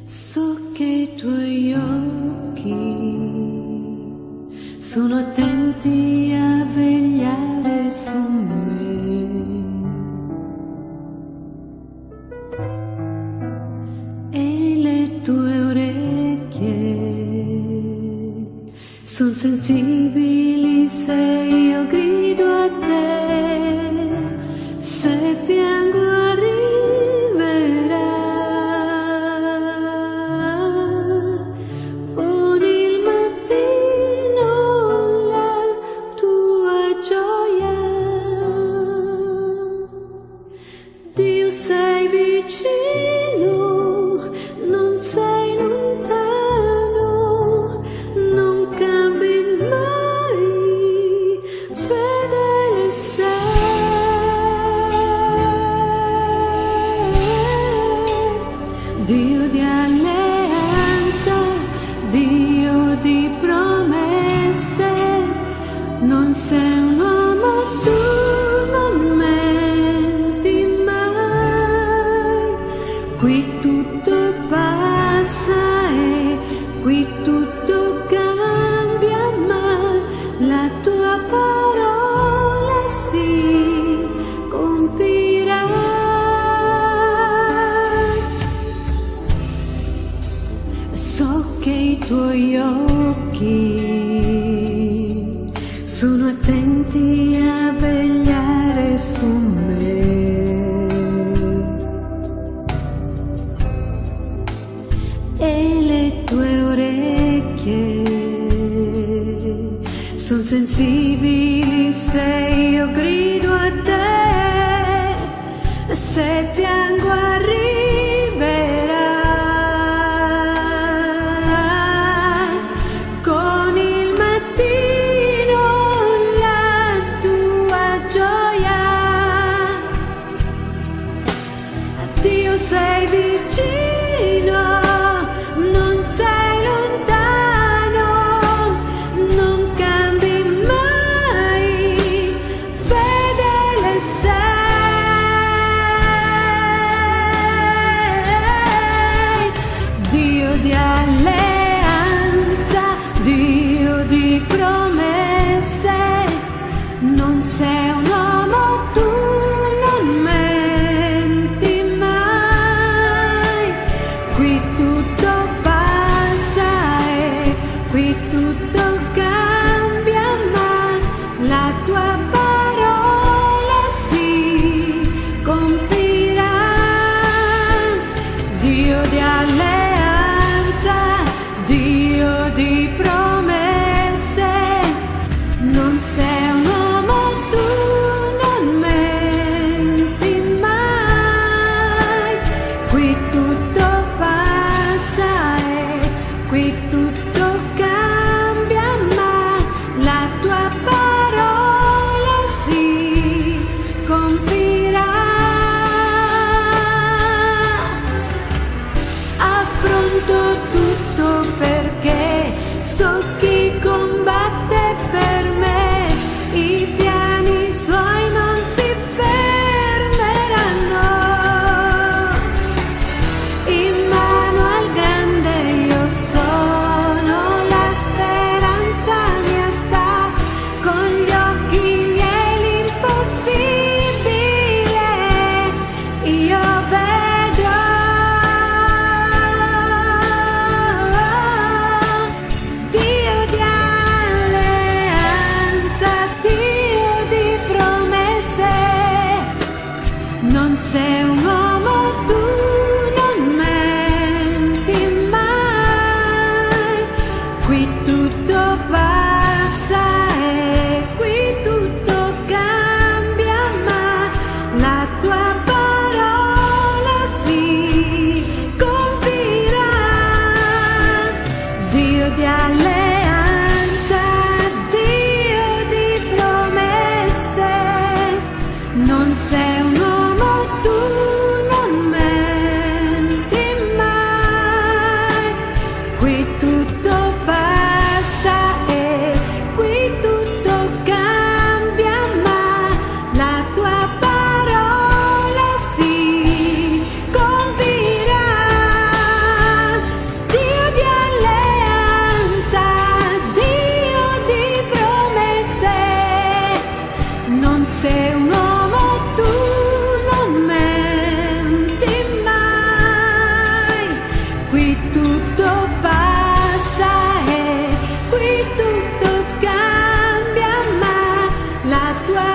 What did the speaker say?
So che i tuoi occhi sono attenti a vegliare su me, e le tue orecchie sono sensibili se io grido a te, se piango arriverà con il mattino la tua gioia. Dio, sei vicino, non sei lontano, non cambi mai, fedele sei. Dio di alleanza, Dio di promesse, non sei un uomo, tu non menti mai. Qui tutto passa e qui tutto cambia, ma la tua parola si compirà. So che i tuoi occhi sono attenti a vegliare su me, e le tue orecchie sono sensibili se io grido a te, se piango arriverà con il mattino la tua gioia. Dio, sei vicino, non sei lontano, non cambi mai, fedele sei. Dio di alleanza, Dio di promesse, non sei un uomo, tu non menti mai. Qui tutto passa e qui tutto cambia, ma la tua parola si compirà. Dio di alleanza, Dio di promesse, non sei un uomo, tu non menti mai. Qui tutto passa e qui tutto cambia, ma la tua parola si compirà. Affronto tutto perché so chi combatte per me, i piani suoi non si fermeranno. In mano al grande io sono, la speranza mia sta, con gli occhi miei l'impossibile io vedo. Dio di alleanza, Dio di promesse, non sei un uomo, tu non menti mai. Qui tutto passa e qui tutto cambia, ma la tua parola si compirà. Dio di alleanza, Dio di promesse, non sei un uomo, tu non menti un uomo tu non menti mai. Qui tutto passa e qui tutto cambia, ma la tua